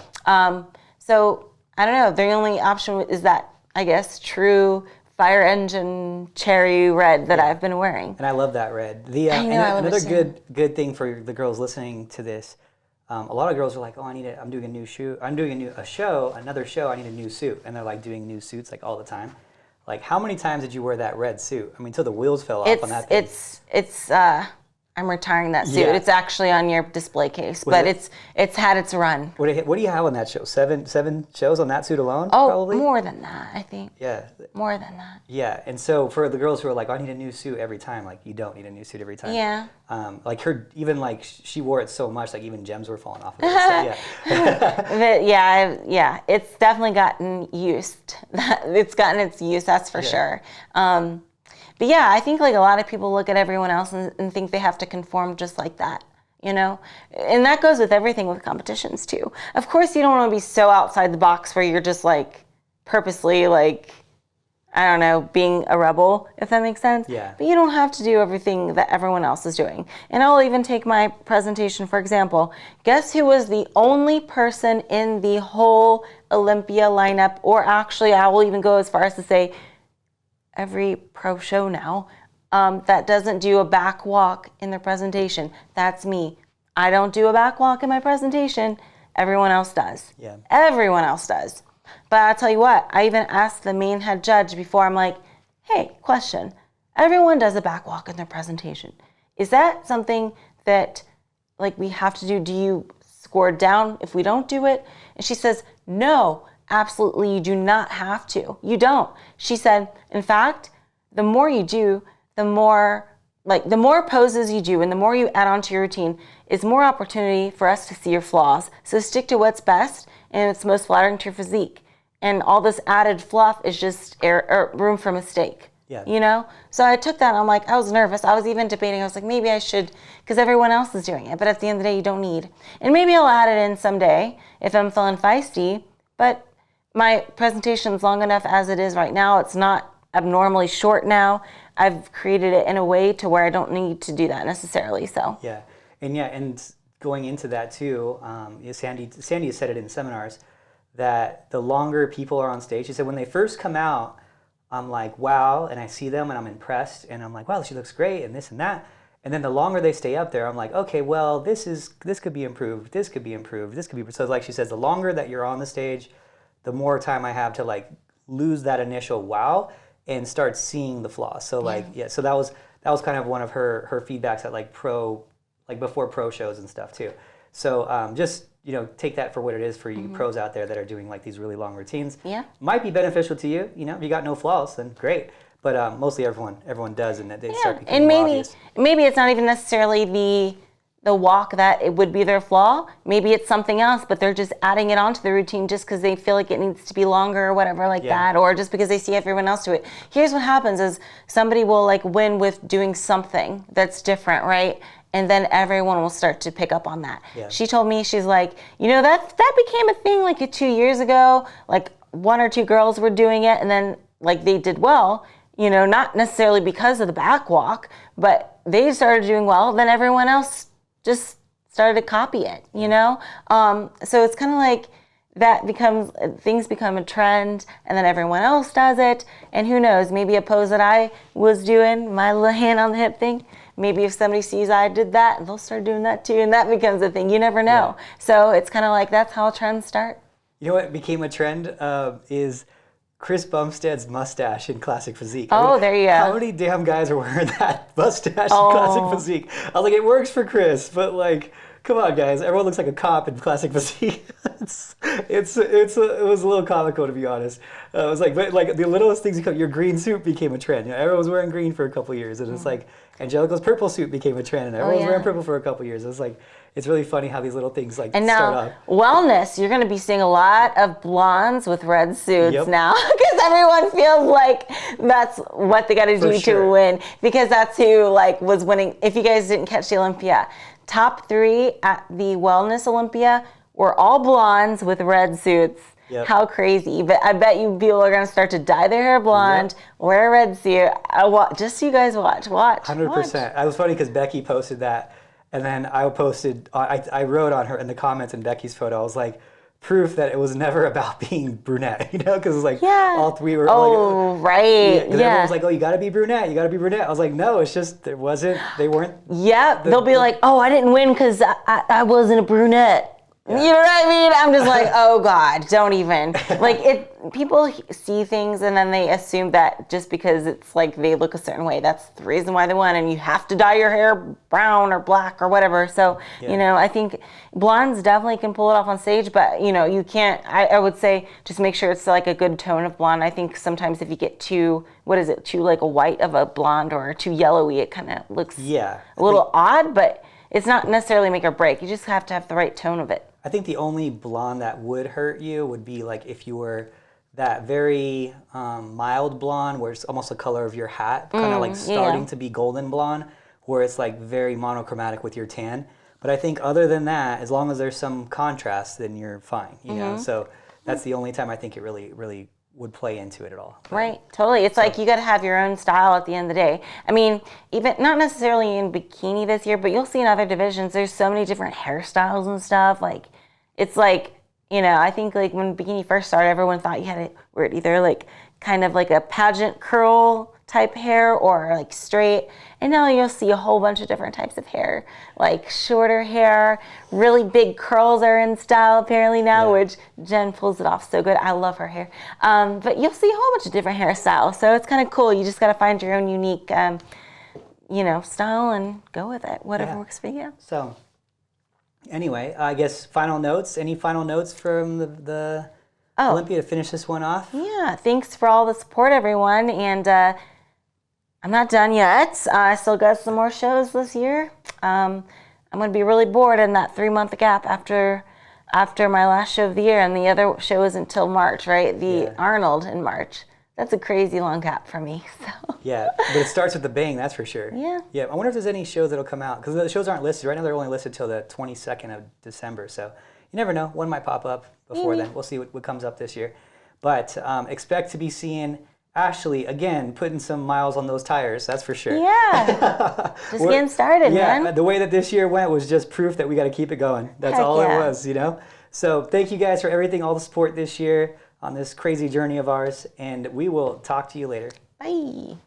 So I don't know. The only option is that, I guess, true fire engine cherry red that I've been wearing. And I love that red. Another good thing for the girls listening to this. A lot of girls are like, oh, I'm doing a new shoot. I'm doing another show. I need a new suit. And they're like doing new suits like all the time. Like, how many times did you wear that red suit? I mean, until the wheels fell off on that thing. I'm retiring that suit. Yeah. It's actually on your display case, but it's had its run. What do you have on that show? Seven shows on that suit alone? Oh, probably? More than that, I think. Yeah. More than that. Yeah, and so for the girls who are like, I need a new suit every time, like, you don't need a new suit every time. Yeah. Like she wore it so much, like even gems were falling off of it. So, yeah, it's definitely gotten used. It's gotten its use, that's for sure. But yeah, I think like a lot of people look at everyone else and think they have to conform just like that, you know? And that goes with everything with competitions too. Of course, you don't want to be so outside the box where you're just like purposely like, I don't know, being a rebel, if that makes sense. Yeah. But you don't have to do everything that everyone else is doing. And I'll even take my presentation, for example. Guess who was the only person in the whole Olympia lineup, or actually I will even go as far as to say every pro show now, that doesn't do a back walk in their presentation? That's me. I don't do a back walk in my presentation. Everyone else does. Yeah. Everyone else does. But I'll tell you what, I even asked the main head judge before. I'm like, hey, question. Everyone does a back walk in their presentation. Is that something that like we have to do? Do you score down if we don't do it? And she says, no. Absolutely, you do not have to. You don't. She said, in fact, the more you do, the more poses you do and the more you add on to your routine is more opportunity for us to see your flaws. So stick to what's best and it's most flattering to your physique. And all this added fluff is just room for mistake. Yeah. You know? So I took that and I'm like, I was nervous. I was even debating. I was like, maybe I should, because everyone else is doing it. But at the end of the day, you don't need. And maybe I'll add it in someday if I'm feeling feisty. But my presentation's long enough as it is right now. It's not abnormally short now. I've created it in a way to where I don't need to do that necessarily. So and going into that too, Sandy has said it in seminars that the longer people are on stage, she said when they first come out, I'm like, wow, and I see them and I'm impressed and I'm like, wow, she looks great and this and that. And then the longer they stay up there, I'm like, okay, well, this could be improved, this could be improved, this could be. So like she says, the longer that you're on the stage, the more time I have to like lose that initial wow and start seeing the flaws. So like, so that was kind of one of her feedbacks at like before pro shows and stuff too. So just, take that for what it is for you pros out there that are doing like these really long routines. Yeah. Might be beneficial to you, if you got no flaws, then great. But mostly everyone does, and they start becoming more obvious. Maybe it's not even necessarily the walk that it would be their flaw. Maybe it's something else, but they're just adding it onto the routine just because they feel like it needs to be longer or whatever like that, or just because they see everyone else do it. Here's what happens is somebody will like win with doing something that's different, right? And then everyone will start to pick up on that. Yeah. She told me, she's like, that became a thing like 2 years ago. Like 1 or 2 girls were doing it and then like they did well, not necessarily because of the back walk, but they started doing well. Then everyone else just started to copy it, So it's kind of like things become a trend and then everyone else does it. And who knows, maybe a pose that I was doing, my little hand on the hip thing, maybe if somebody sees I did that, they'll start doing that too. And that becomes a thing. You never know. Yeah. So it's kind of like that's how trends start. You know what became a trend is Chris Bumpstead's mustache in Classic Physique. There you go. How many damn guys are wearing that mustache in Classic Physique? I was like, it works for Chris, but like, come on, guys. Everyone looks like a cop in Classic Physique. It was a little comical, to be honest. It was like, but like the littlest things, your green suit became a trend. Everyone was wearing green for a couple of years, and it's like, Angelica's purple suit became a trend, and everyone was yeah. wearing purple for a couple years. It was like, it's really funny how these little things like And start now, off. wellness, you're going to be seeing a lot of blondes with red suits Yep. now because everyone feels like that's what they got to do sure. to win because that's who like was winning. If you guys didn't catch the Olympia, top 3 at the Wellness Olympia were all blondes with red suits. Yep. How crazy. But I bet you people are going to start to dye their hair blonde, wear a red suit. Just so you guys watch. 100%. I was funny because Becky posted that, and then I posted, I wrote on her in the comments in Becky's photo, I was like, proof that it was never about being brunette, you know, because it's like all 3 were right. Because everyone was like, oh, you got to be brunette, you got to be brunette. I was like, no, it's just, they weren't. Yep. They'll be like, oh, I didn't win because I wasn't a brunette. Yeah. You know what I mean? I'm just like, oh God, don't even. Like people see things and then they assume that just because it's like they look a certain way, that's the reason why they won, and you have to dye your hair brown or black or whatever. So, you know, I think blondes definitely can pull it off on stage, but you know, you can't, I would say just make sure it's like a good tone of blonde. I think sometimes if you get too like a white of a blonde or too yellowy, it kind of looks a little odd, but it's not necessarily make or break. You just have to have the right tone of it. I think the only blonde that would hurt you would be like if you were that very mild blonde where it's almost the color of your hat, kind of like starting to be golden blonde, where it's like very monochromatic with your tan. But I think other than that, as long as there's some contrast, then you're fine, you know? So that's the only time I think it really, really would play into it at all. But, right, totally. It's like you got to have your own style at the end of the day. I mean, even not necessarily in bikini this year, but you'll see in other divisions, there's so many different hairstyles and stuff. Like, it's like, you know, I think like when bikini first started, everyone thought you had to wear it either like kind of like a pageant curl type hair or like straight. And now you'll see a whole bunch of different types of hair, like shorter hair, really big curls are in style apparently now, which Jen pulls it off so good. I love her hair. But you'll see a whole bunch of different hairstyles. So it's kind of cool. You just got to find your own unique, you know, style and go with it. Whatever works for you. So anyway, I guess final notes. Any final notes from the Olympia to finish this one off? Yeah, thanks for all the support, everyone. And I'm not done yet. I still got some more shows this year. I'm going to be really bored in that 3-month gap after my last show of the year. And the other show is until March, right? The Arnold in March. That's a crazy long gap for me. So. Yeah, but it starts with the bang, that's for sure. Yeah. Yeah, I wonder if there's any shows that'll come out, because the shows aren't listed. Right now they're only listed till the 22nd of December, so you never know. One might pop up before then. We'll see what comes up this year. But expect to be seeing Ashley, again, putting some miles on those tires, that's for sure. Yeah, just getting started, man. Yeah, the way that this year went was just proof that we got to keep it going. That's all it was, you know? So thank you guys for everything, all the support this year on this crazy journey of ours, and we will talk to you later. Bye.